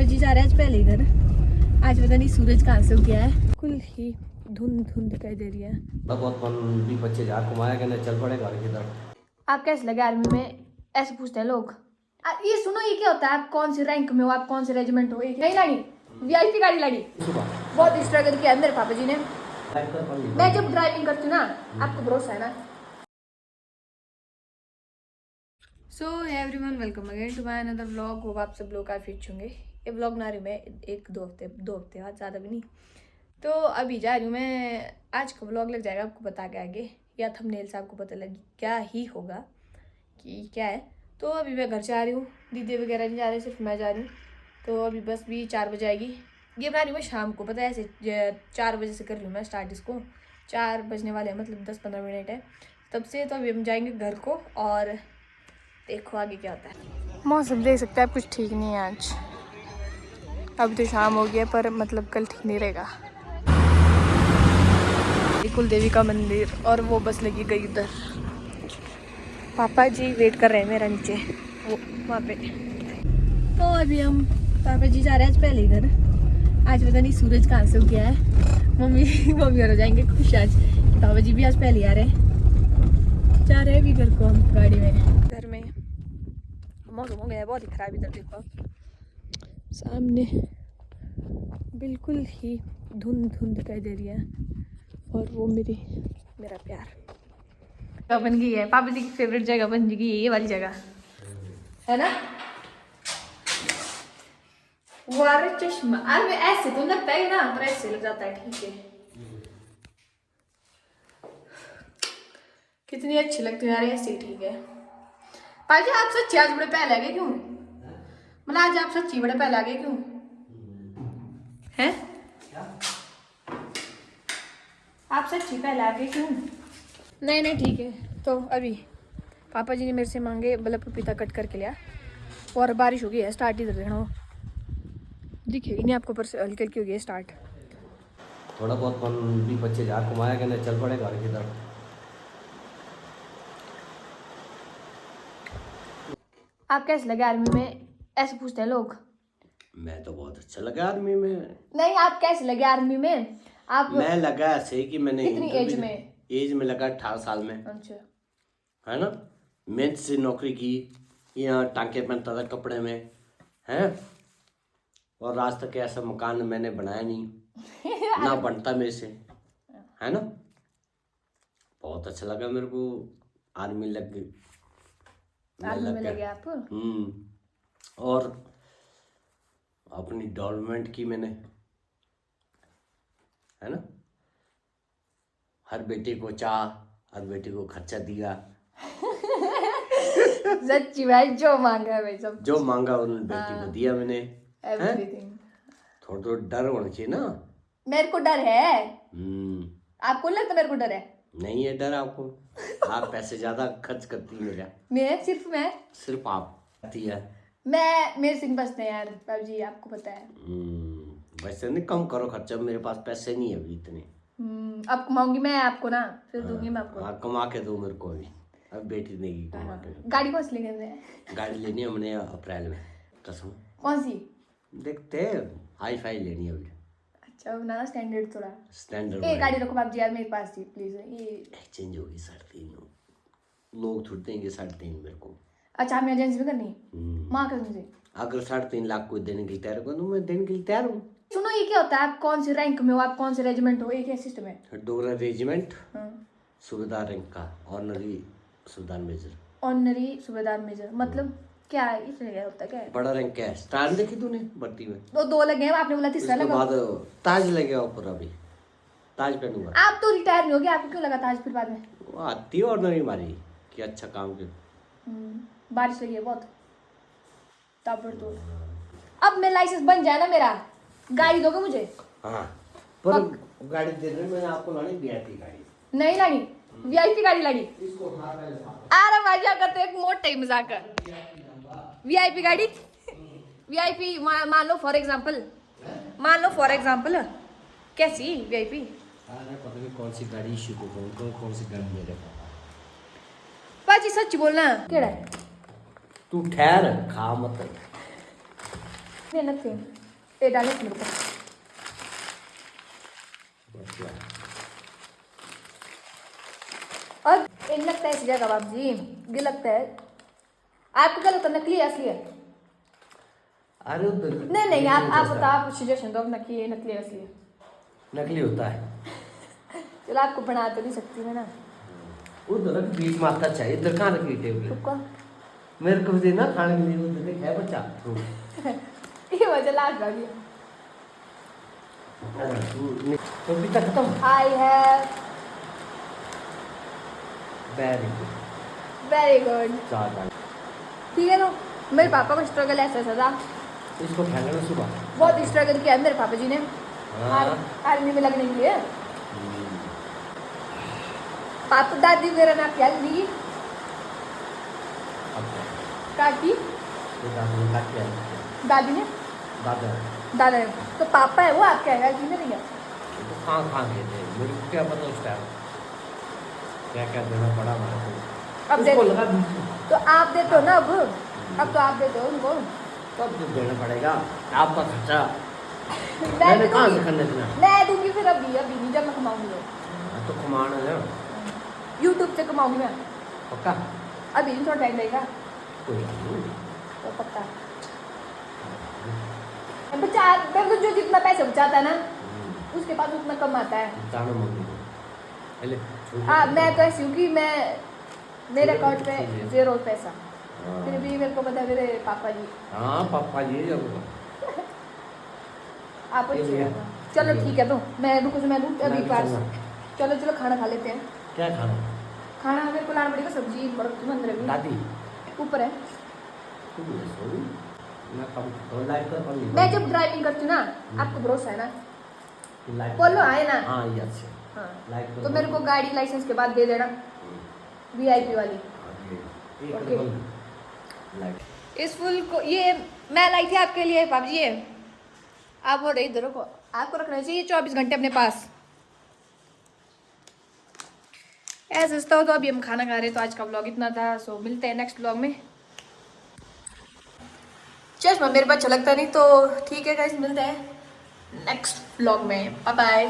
जी जा रहे हैं आज पहले घर। आज पता नहीं सूरज कहाँ से उग गया है, बिल्कुल ही धुंध धुंध दिखाई दे रही है। बहुत भी बच्चे जा घुमाया कहने चल पड़े घर की तरफ। आप कैसे लगे आर्मी में, ऐसे पूछते हैं लोग। ये सुनो, ये क्या होता है? आप कौन से रैंक में हो, आप कौन से रेजिमेंट हो? नहीं लाड़ी, वीआईपी गाड़ी लाड़ी। बहुत स्ट्रगल किया है मेरे पापा जी ने। मैं जब ड्राइविंग करती हूँ ना, आपको भरोसा है ना। So everyone, welcome again to my another vlog. होगा आप सब लोग काफ़ी अच्छे होंगे। ये व्लॉग ना रही मैं एक दो हफ्ते बाद, ज़्यादा भी नहीं। तो अभी जा रही हूँ मैं। आज का व्लॉग लग जाएगा आपको बता के आगे, या थंबनेल से आपको पता लग क्या ही होगा कि क्या है। तो अभी मैं घर से आ रही हूँ, दीदी वगैरह नहीं जा रहे, सिर्फ मैं जा रही हूँ। तो अभी बस भी 4 बजे आएगी। ये बना रही हूँ मैं शाम को, पता है ऐसे 4 बजे से कर रही हूँ मैं स्टार्ट इसको। 4 बजने वाले हैं, मतलब 10-15 मिनट है तब से। तो अभी हम जाएंगे घर को और देखो आगे क्या होता है। मौसम देख सकते हैं आप, कुछ ठीक नहीं है आज। अभी तो शाम हो गया, पर मतलब कल ठीक नहीं रहेगा। कुल देवी का मंदिर, और वो बस लगी गई उधर। पापा जी वेट कर रहे हैं मेरा नीचे, वो वहाँ पे। तो अभी हम पापा जी जा रहे हैं आज पहले घर। आज पता नहीं सूरज कहाँ से उग गया है। मम्मी और हो जाएंगे खुश आज, पापा जी भी आज पहले आ रहे हैं। जा रहे हैं अभी घर को हम गाड़ी में। घर में मौसम हो गया है बहुत ही खराब। इधर देखो सामने बिल्कुल ही धुंध धुंध दिखाई दे रही है, और वो मेरा प्यार जगह बन गई है। पापा जी की फेवरेट जगह बन गई है ये वाली जगह, है ना। वारे चश्मा, अरे ऐसे तो लगता है ना, पर ऐसे लग जाता है, ठीक है। कितनी अच्छी लगती है यार, ऐसे ही ठीक है। पाजी आप सच्ची आज बड़े पहले आ गए क्यों? मतलब आज आप सच्ची बड़े पहले आ गए क्यों हैं? आप सच्ची पहले आ गए क्यों? नहीं ठीक है। तो अभी पापा जी ने मेरे से मांगे बल्ब पपीता कट करके लिया, और बारिश हो गई है स्टार्ट। इधर देखना दिखेगी नहीं आपको, पर हल्की हल्की हो गई है स्टार्ट। थोड़ा बहुत भी बच्चे जा घुमाया कहने चल पड़े घर की तरफ। आप कैसे लगे आर्मी में, ऐसे पूछते हैं लोग। मैं तो बहुत अच्छा लगा आर्मी में। नहीं, आप कैसे लगे आर्मी में? आप मैं लगा ऐसे ही कि मैंने कितनी एज में? एज में लगा 18 साल में, अच्छा। है ना। मेहनत से नौकरी की, यहाँ टांके पहनता था कपड़े में, है। और आज तक ऐसा मकान मैंने बनाया नहीं ना बनता मेरे से, है ना। बहुत अच्छा लगा मेरे को, आर्मी लग गई। आर्मी में लगे आप? और अपनी डेवलपमेंट की मैंने, है ना। हर बेटे को चाह, हर बेटे को खर्चा दिया। सच्ची भाई, जो मांगा है भाई सब, जो मांगा उन बेटी को दिया मैंने। एवरीथिंग। थोड़ा थोड़ा डर होना चाहिए ना। मेरे को डर है। आपको नहीं लगता मेरे को डर है? नहीं है डर आपको। आप पैसे ज्यादा खर्च करती है मेरा। मैं सिर्फ आप आती है। मेरे सिंह बसते हैं यार बाबू जी, आपको पता है। वैसे नहीं, कम करो खर्चा, मेरे पास पैसे नहीं है अभी इतने। अब कमाऊंगी मैं आपको ना, फिर दूंगी मैं आपको। हाँ, कमा के दो मेरे को अभी। अब बेटी देगी कमा के। गाड़ी कौन सी लेनी है? गाड़ी लेनी है हमने अप्रैल में, कसम। कौन सी? देखते हैं, हाई फाई लेनी है अभी। अच्छा ना, स्टैंडर्ड थोड़ा स्टैंडर्ड। ए गाड़ी रखो बाबू जी यार मेरे पास जी, प्लीज। ये एक्सचेंज होगी 3.5, लोग थोड़ी देंगे 3.5 मेरे को। अच्छा, हमें एजेंसी में करनी माँ कसम से। अगर 3.5 लाख कोई देने के लिए तैयार हो तो मैं देने के लिए तैयार हूँ। सुनो, ये क्या होता है? आप कौन से रैंक में हो, आप कौन से रेजिमेंट हो? ये क्या सिस्टम है? डोगरा रेजिमेंट, सूबेदार रैंक का, ऑनरी सूबेदार मेजर। ऑनरी सूबेदार मेजर मतलब क्या है? इसमें क्या होता है, क्या है? बड़ा रैंक क्या है? स्टार देखी तूने भर्ती में? तो 2 लगे हैं, आपने बोला तीसरा उसके लगा। बाद ताज लगेगा ऊपर, अभी ताज पहनूंगा। आप तो रिटायर नहीं हो गए, आपको क्यों लगा ताज फिर बाद में? वो आती है ऑर्डनरी मारी कि अच्छा काम किया। बारिश लगी है बहुत ताबड़तोड़। अब मैं लाइसेंस बन जाए ना मेरा, गाड़ी दोगे मुझे? हाँ, पर गाड़ी दे रहे, मैंने आपको लानी वीआईपी गाड़ी। नहीं लानी, वीआईपी गाड़ी लानी। अरे भाई क्या करते हैं, एक मोटा ही मजाक कर। वीआईपी गाड़ी, वीआईपी मान लो फॉर एग्जांपल, कैसी वीआईपी? पता नहीं कौन सी गाड़ी इश्यू को, कौन सी गाड़ी मेरे बाजी सच बोलना, केड़ा है? तू ठहर, खा मत। ये नथी ये डाले मेरे को। और इन लगता है इस जगह बाप जी ये लगता है आपको क्या लगता है नकली है असली है? अरे नहीं आप बताओ आप सजेशन दो अपना कि ये नकली है असली है। नकली होता है। चलो आपको बना तो नहीं सकती मैं ना। उधर बीच मारता चाहिए, इधर कहाँ रखी टेबल? तुक्का मेरे को देना खाने के लिए, उधर है बच्चा। ये वजह लाग गई। तो भी तक खत्म। I have very very good. Good. चार ठीक है। तो मेरे पापा का स्ट्रगल ऐसा था, इसको फेंकना सुबह। बहुत स्ट्रगल किया है मेरे पापा जी ने हाँ। आर्मी में लगने के लिए। पापा दादी वगैरह ने क्या ली काटी दादी ने दादा दादा ने तो पापा है वो आपके है जी ने नहीं है। तो खा गए थे, मेरे को क्या पता उस टाइम क्या क्या देना पड़ा हमारे को। अब उसको दे लगा तो आप देते हो ना अब तो आप देते हो उनको। तब तो देना पड़ेगा आपका खर्चा। मैं मैंने भी कहाँ से दूंगी करने देना? मैं दूंगी फिर अभी नहीं जब मैं कमाऊंगी तो कमाना है यूट्यूब से कमाऊंगी मैं। पक्का। अभी नहीं थोड़ा टाइम लगेगा कोई बात नहीं। तो पक्का बचा मैं तो जो जितना पैसे बचाता है ना उसके पास उतना कम आता है। जानो मम्मी पहले हाँ मैं तो ऐसी हूँ कि मैं मेरे अकाउंट पे छोटे 0 पैसा हाँ। फिर भी मेरे को पता है मेरे पापा जी हाँ पापा जी जब आप ये अच्छे लिया। हो। चलो ठीक है तो मैं रुको मैं दूँ अभी मैं भी पास। चलूँगा। चलो खाना खा लेते हैं। क्या खाना? खाना मेरे को लाना पड़ेगा सब्जी बर्तन अंदर भी दादी ऊपर है। तुम ये सो मैं कम तो लाइट कर पड़ी। मैं जब ड्राइविंग करती हूँ ना आपको भरोसा है ना लाइट बोलो आए ना। हाँ ये अच्छे हाँ लाइट तो मेरे को गाड़ी लाइसेंस के बाद दे देना VIP वाली। ओके। लाइट इस फूल को ये मैं लाई थी आपके लिए पाप जी। ये आप बोल रहे इधर को आपको रखना चाहिए 24 घंटे अपने पास। ऐसा सस्ता हो तो अभी हम खाना खा रहे हैं तो आज का व्लॉग इतना था। सो मिलते हैं नेक्स्ट व्लॉग में। चश्मा मेरे पास अच्छा लगता नहीं तो ठीक है गाइस मिलते हैं नेक्स्ट व्लॉग में। Bye bye.